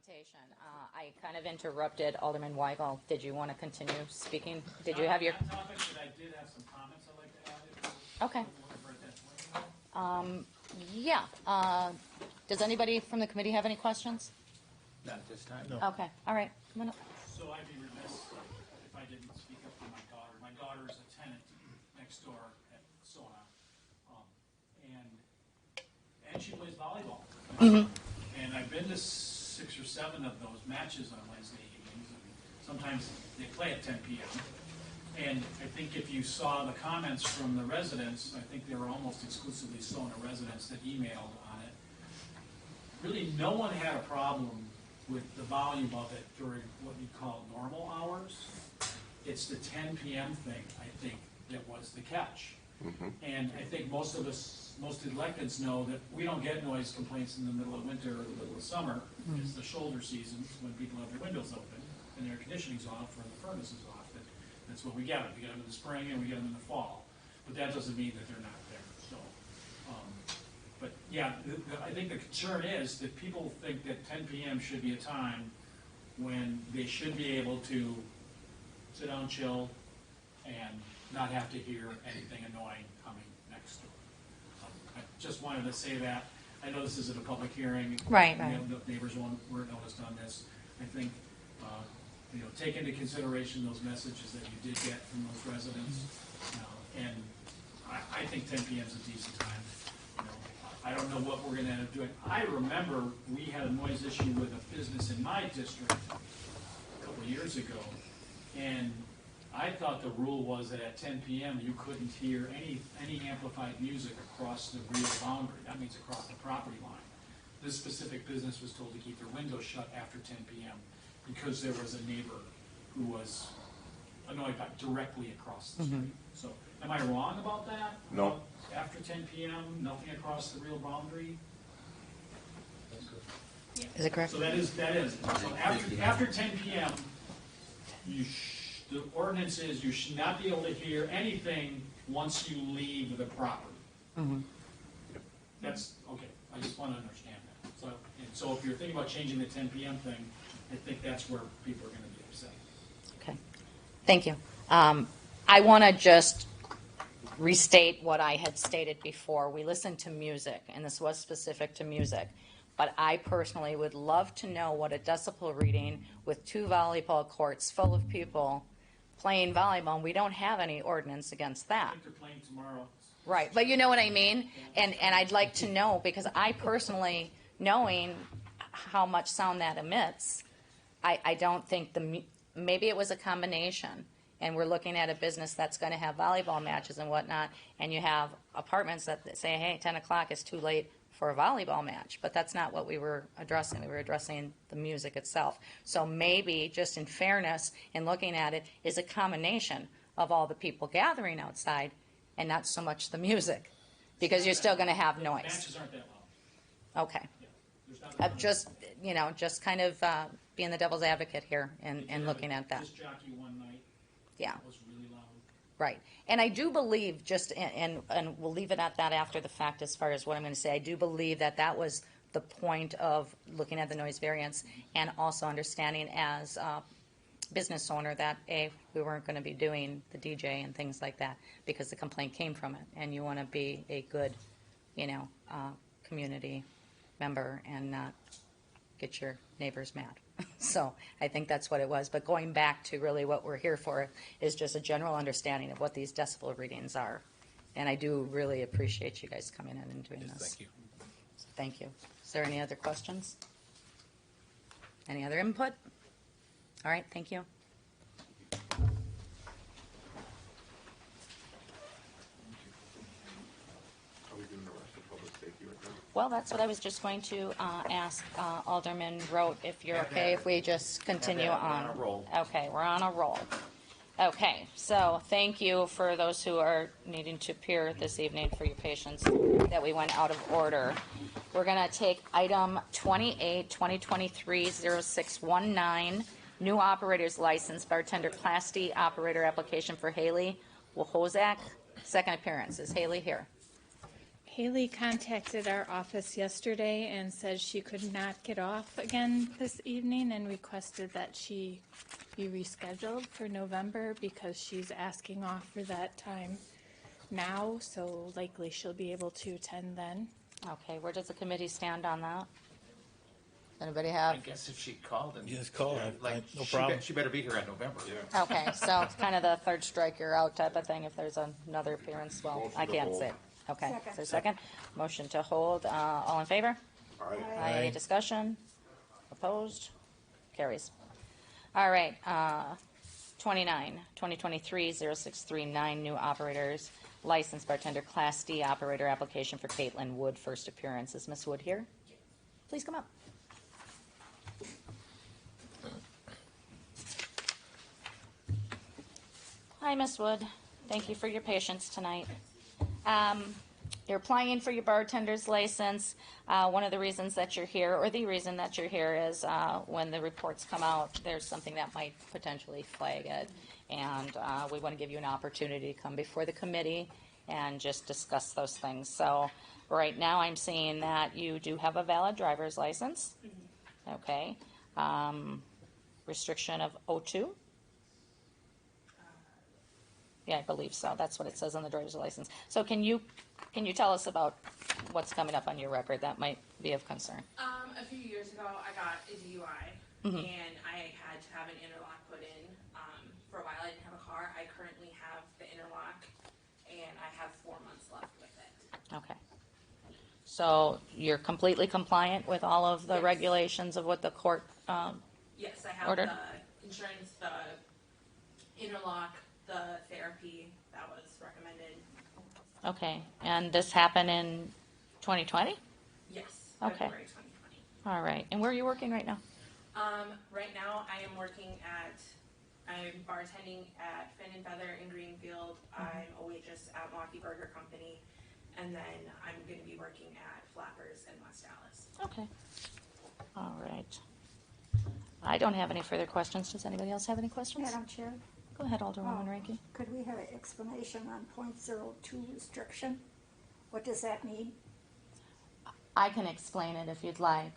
presentation. I kind of interrupted Alderman Weigel. Did you want to continue speaking? Did you have your... On topic, but I did have some comments I'd like to add. Okay. Yeah. Does anybody from the committee have any questions? Not at this time. No. Okay. All right. Come on up. So I'd be remiss if I didn't speak up for my daughter. My daughter is a tenant next door at Sona, and she plays volleyball. Mm-hmm. And I've been to 6 or 7 of those matches on Wednesday evenings, and sometimes they play at 10 p.m. And I think if you saw the comments from the residents, I think they were almost exclusively Sona residents that emailed on it. Really, no one had a problem with the volume of it during what you call normal hours. It's the 10 p.m. thing, I think, that was the catch. Mm-hmm. And I think most electeds know that we don't get noise complaints in the middle of winter or the middle of summer. Mm-hmm. It's the shoulder seasons when people have their windows open and their air conditioning's off or the furnace is off. That's what we get them. We get them in the spring and we get them in the fall. But that doesn't mean that they're not there. So, but yeah, I think the concern is that people think that 10 p.m. should be a time when they should be able to sit down, chill, and not have to hear anything annoying coming next door. I just wanted to say that. I know this isn't a public hearing. Right. The neighbors weren't noticed on this. I think, take into consideration those messages that you did get from those residents. And I think 10 p.m. is a decent time. I don't know what we're going to end up doing. I remember we had a noise issue with a business in my district a couple of years ago, and I thought the rule was that at 10 p.m. you couldn't hear any amplified music across the real boundary. That means across the property line. This specific business was told to keep their windows shut after 10 p.m. because there was a neighbor who was annoyed by directly across the street. Mm-hmm. So, am I wrong about that? No. After 10 p.m., nothing across the real boundary? That's good. Is it correct? So that is. So after 10 p.m., the ordinance is you should not be able to hear anything once you leave the property. Mm-hmm. That's okay. I just want to understand that. So if you're thinking about changing the 10 p.m. thing, I think that's where people are going to be upset. Okay. Thank you. I want to just restate what I had stated before. We listened to music, and this was specific to music. But I personally would love to know what a decibel reading with 2 volleyball courts full of people playing volleyball, and we don't have any ordinance against that. I think they're playing tomorrow. Right, but you know what I mean? And I'd like to know, because I personally, knowing how much sound that emits, I don't think maybe it was a combination, and we're looking at a business that's going to have volleyball matches and whatnot, and you have apartments that say, hey, 10 o'clock is too late for a volleyball match, but that's not what we were addressing. We were addressing the music itself. So maybe, just in fairness, in looking at it, is a combination of all the people gathering outside and not so much the music, because you're still going to have noise. Matches aren't that loud. Okay. Yeah, just kind of being the devil's advocate here and looking at that. This jockey one night. Yeah. Was really loud. Right. And I do believe, and we'll leave it at that after the fact as far as what I'm going to say, I do believe that was the point of looking at the noise variance, and also understanding as a business owner that, we weren't going to be doing the DJ and things like that because the complaint came from it, and you want to be a good, community member and not get your neighbors mad. So I think that's what it was. But going back to really what we're here for is just a general understanding of what these decibel readings are. And I do really appreciate you guys coming in and doing this. Thank you. So thank you. Is there any other questions? Any other input? All right, thank you. Well, that's what I was just going to ask Alderman Rote, if you're okay, if we just continue on. We're on a roll. Okay, we're on a roll. Okay, so thank you for those who are needing to appear this evening for your patience that we went out of order. We're going to take item 28, 2023-0619, new operator's license, bartender Class D operator application for Haley Wojciak. Second appearance. Is Haley here? Haley contacted our office yesterday and said she could not get off again this evening and requested that she be rescheduled for November because she's asking off for that time now, so likely she'll be able to attend then. Okay, where does the committee stand on that? Anybody I have? guess if she called and. Just call, Like, no she problem. she better be here in November. Okay, so it's kind of the third strike you're out type of thing. If there's another appearance, well, I can't say. Okay, Second. is there a second? Motion to hold, all in favor? Aye. Any discussion? Opposed? Carries. All right, 2023-0639, new operators, licensed bartender, Class D operator application for Caitlin Wood, first appearance. Is Miss Wood here? Please come up. Hi, Miss Wood. Thank you for your patience tonight. You're applying for your bartender's license. One of the reasons that you're here, or the reason that you're here, is when the reports come out, there's something that might potentially flag it. And we want to give you an opportunity to come before the committee and just discuss those things. So right now, I'm seeing that you do have a valid driver's license. Okay. Restriction of O2. Yeah, I believe so. That's what it says on the driver's license. So can you tell us about what's coming up on your record that might be of concern? A few years ago, I got a DUI, and I had to have an interlock put in. For a while, I didn't have a car. I currently have the interlock, and I have 4 months left with it. Okay. So you're completely compliant with all of the Yes. regulations of what the court, Yes, I have Ordered? the insurance, the interlock, the therapy that was recommended. okay. And this happened in 2020? Yes, Okay. February 2020. All right. And where are you working right now? Right now, I'm bartending at Fin and Feather in Greenfield. I'm a waitress at Milwaukee Burger Company, and then I'm going to be working at Flappers in West Dallas. Okay. All right. I don't have any further questions. Does anybody else have any questions? Madam Chair, Go ahead, Alderwoman Ranky. could we have an explanation on .02 restriction? What does that mean? I can explain it if you'd like.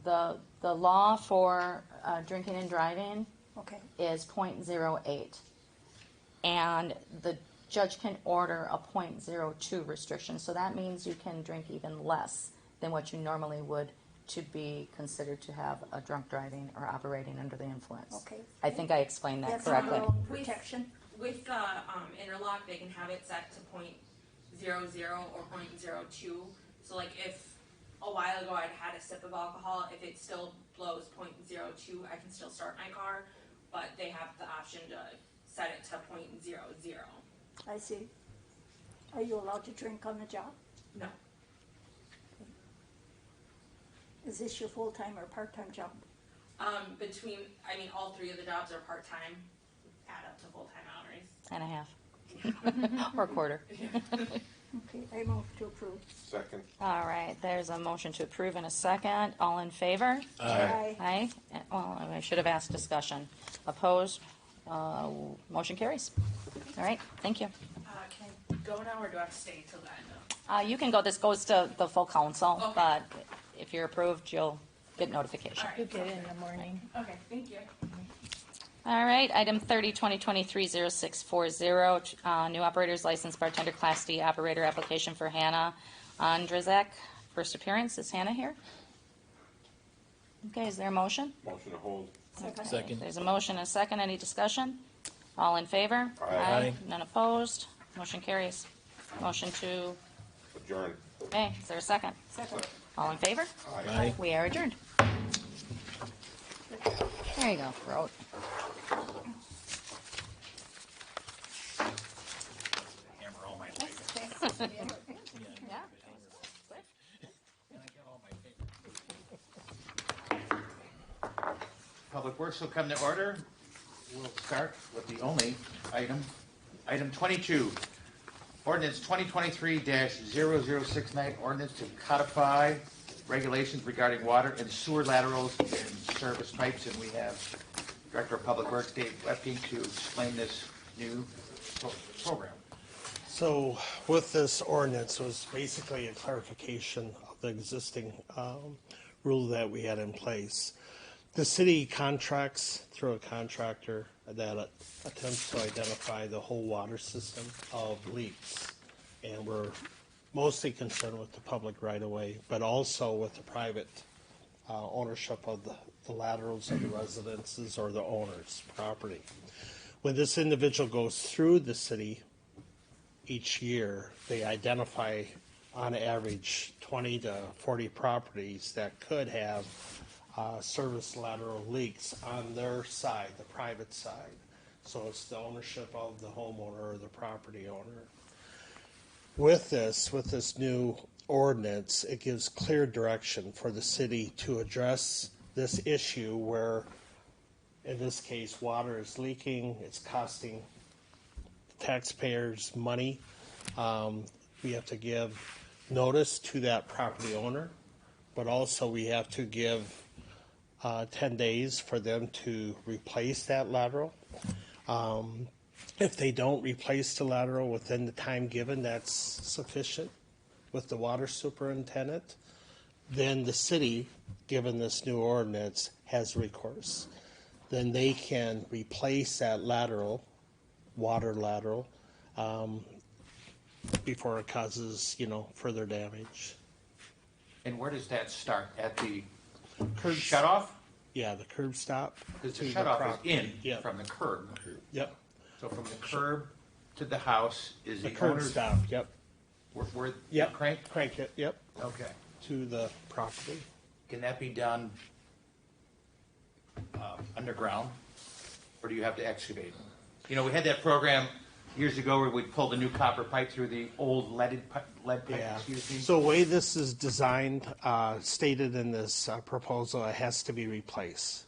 The law for drinking and driving Okay, is .08, and the judge can order a .02 restriction. So that means you can drink even less than what you normally would to be considered to have a drunk driving or operating under the influence. okay. I think I explained that That's correctly. our own protection. With the interlock, they can have it set to .00 or .02. So like if a while ago I'd had a sip of alcohol, if it still blows .02, I can still start my car, but they have the option to set it to .00. I see. Are you allowed to drink on the job? No, Is this your full-time or part-time job? all 3 of the jobs are part-time, add up to full-time hours. And a half. Or a quarter. Okay, I move to approve. Second. All right, there's a motion to approve in a second. All in favor? Aye. Aye. Well, I should have asked discussion. Opposed? Motion carries. All right, thank you. Can I go now or do I have to stay till the end? You can go, this goes to the full council, Okay. but if you're approved, you'll get notification. All right. You'll get it in the morning. Okay, thank you. All right, item 30, 2023-0640, new operator's license bartender Class D operator application for Hannah Andrzejek. First appearance, is Hannah here? Okay, is there a motion? Motion to hold. Second. There's a motion and a second, any discussion? All in favor? Aye. None opposed, motion carries. Motion to, Adjourn. okay, is there a second? Second. All in favor? Aye. We are adjourned. There you go, throat. Hammer all my That's papers. okay. Yeah. And I got all my papers. Public Works will come to order. We'll start with the only item, item 22. Ordinance 2023-0069, ordinance to codify regulations regarding water and sewer laterals and service pipes. And we have Director of Public Works, Dave Lepke, to explain this new program. So with this ordinance, it was basically a clarification of the existing rule that we had in place. The city contracts through a contractor that attempts to identify the whole water system of leaks. And we're mostly concerned with the public right-of-way, but also with the private ownership of the laterals of the residences or the owner's property. When this individual goes through the city each year, they identify on average 20 to 40 properties that could have service lateral leaks on their side, the private side. So it's the ownership of the homeowner or the property owner. With this new ordinance, it gives clear direction for the city to address this issue where, in this case, water is leaking, it's costing taxpayers money. We have to give notice to that property owner, but also we have to give 10 days for them to replace that lateral. If they don't replace the lateral within the time given, that's sufficient with the water superintendent. Then the city, given this new ordinance, has recourse. Then they can replace that lateral, water lateral, before it causes, further damage. And where does that start? At the curb shut-off? Yeah, the curb stop. Because to the shut-off is property. in Yep. from the curb. Yep. So from the curb to the house is The the curb owner's... stop, yep. Where Yep. crank? Crank it, yep, Okay. to the property. Can that be done underground, or do you have to excavate? We had that program years ago where we pulled a new copper pipe through the old lead pipe, Yeah. excuse me. So the way this is designed, stated in this proposal, it has to be replaced.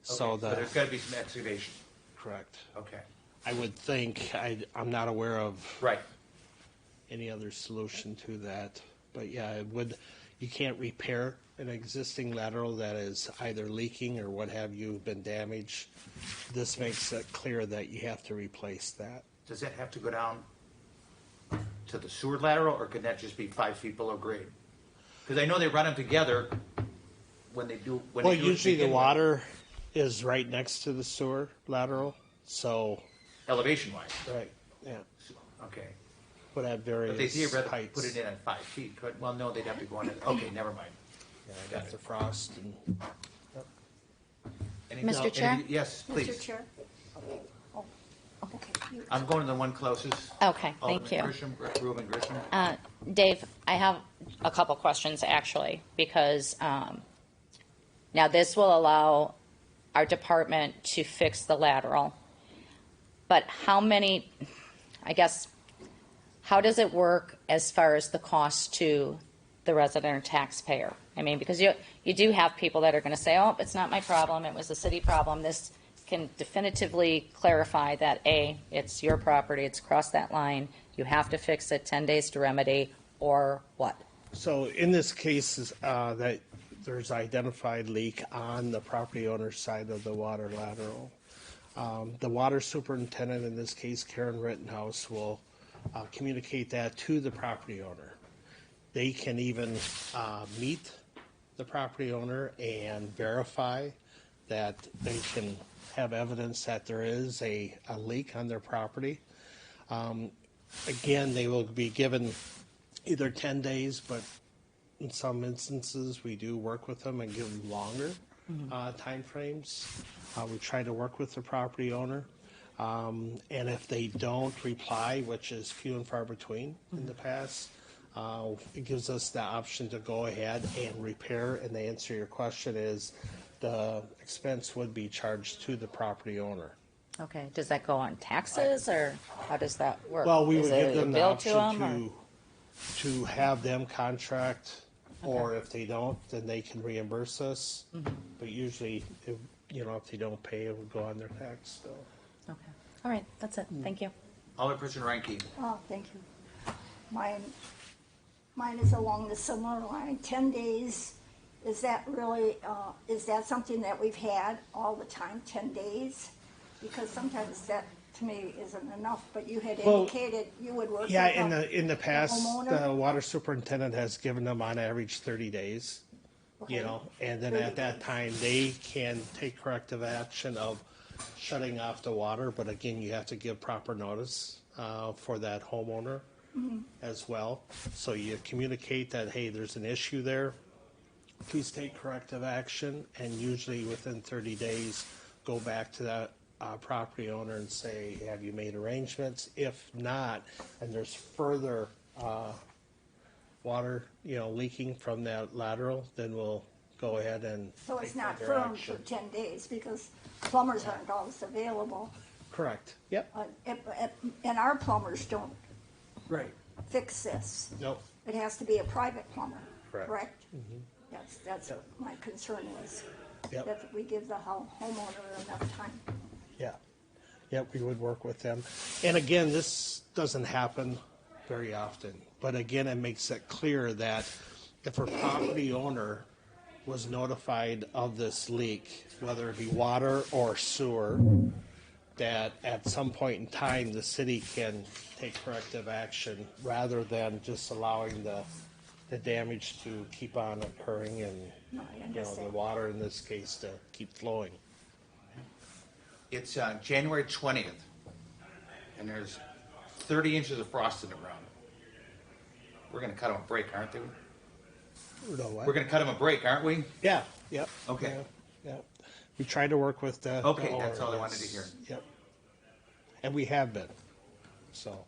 So Okay, there's got to be some excavation. correct. Okay. I would think, I'm not aware of Right. any other solution to that. But yeah, you can't repair an existing lateral that is either leaking or what have you, been damaged. This makes it clear that you have to replace that. Does that have to go down to the sewer lateral, or can that just be 5 feet below grade? Because I know they run them together when they do. When Well, they do it to usually the begin with, water is right next to the sewer lateral, so, elevation wise. right, yeah, Okay. would have But they various theoretically heights. put it in at 5 feet. Well, no, they'd have to go on it. Okay, never mind. Yeah, got the frost and, Any- Mr. no, Chair? any- Yes, please. Mr. Chair? Oh, okay. You- I'm going to the one closest. Okay, thank Alderman you. Grisham, Reuben Grisham. Dave, I have a couple questions actually, because now this will allow our department to fix the lateral. But how many, I guess, how does it work as far as the cost to the resident or taxpayer? I mean, because you do have people that are going to say, oh, it's not my problem, it was a city problem. This can definitively clarify that, A, it's your property, it's crossed that line, you have to fix it, 10 days to remedy, or what? so in this case, that there's identified leak on the property owner's side of the water lateral. The water superintendent, in this case Karen Rittenhouse, will communicate that to the property owner. They can even meet the property owner and verify that they can have evidence that there is a leak on their property. Again, they will be given either 10 days, but in some instances, we do work with them and give them longer timeframes. We try to work with the property owner. And if they don't reply, which is few and far between in the past, it gives us the option to go ahead and repair. And the answer to your question is the expense would be charged to the property owner. Okay, does that go on taxes, or how does that work? Well, we Is would it give a them the bill to option them, or- to have them contract, or if they don't, then they can reimburse us. But usually, if they don't pay, it would go on their tax bill. Okay, all right, that's it, thank you. Alderperson Reinke. Oh, thank you. Mine is along the similar line, 10 days. Is that really, is that something that we've had all the time, 10 days? Because sometimes to me isn't enough, but you had Well, indicated you would work with Yeah, them. in the past, homeowner? the water superintendent has given them on average 30 days, you Okay. know, and then 30 at that days. time, they can take corrective action of shutting off the water, but again, you have to give proper notice for that homeowner as well. So you communicate that, hey, there's an issue there, please take corrective action, and usually within 30 days, go back to that property owner and say, have you made arrangements? If not, and there's further water, leaking from that lateral, then we'll go ahead and So it's take not further firm action. for 10 days because plumbers aren't always available. Correct, yep, And our plumbers don't right, fix this. nope, It has to be a private plumber, Correct. correct? That's what my concern is. Yep. That we give the homeowner enough time. yeah. Yep, we would work with them. And again, this doesn't happen very often, but again, it makes it clear that if a property owner was notified of this leak, whether it be water or sewer, that at some point in time, the city can take corrective action rather than just allowing the damage to keep on occurring and, No, I the understand. water in this case to keep flowing. It's January 20th, and there's 30 inches of frost in the ground. We're gonna cut them a break, aren't we? We're gonna cut them a break, aren't we? Yeah, yep. Okay. Yeah. We try to work with the. Okay, the that's all I owner, wanted to yes. hear. Yep. And we have been, so.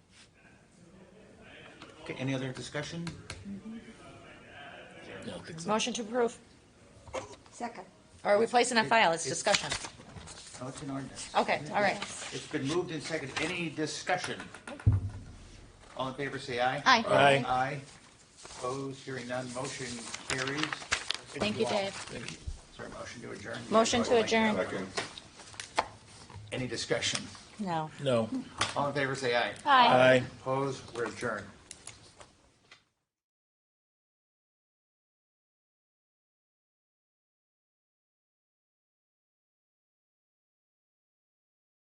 Okay, any other discussion? Motion to approve. Second. Or are we placing a file? It's discussion. No, it's an ordinance. Okay, all right. It's been moved and seconded. Any discussion? All in favor, say aye. Aye. Aye. Aye. Opposed, hearing none, motion carries. Thank you, Dave. Sorry, motion to adjourn. Motion to adjourn. Any discussion? No. No. All in favor, say aye. Aye. Aye. Opposed, we're adjourned.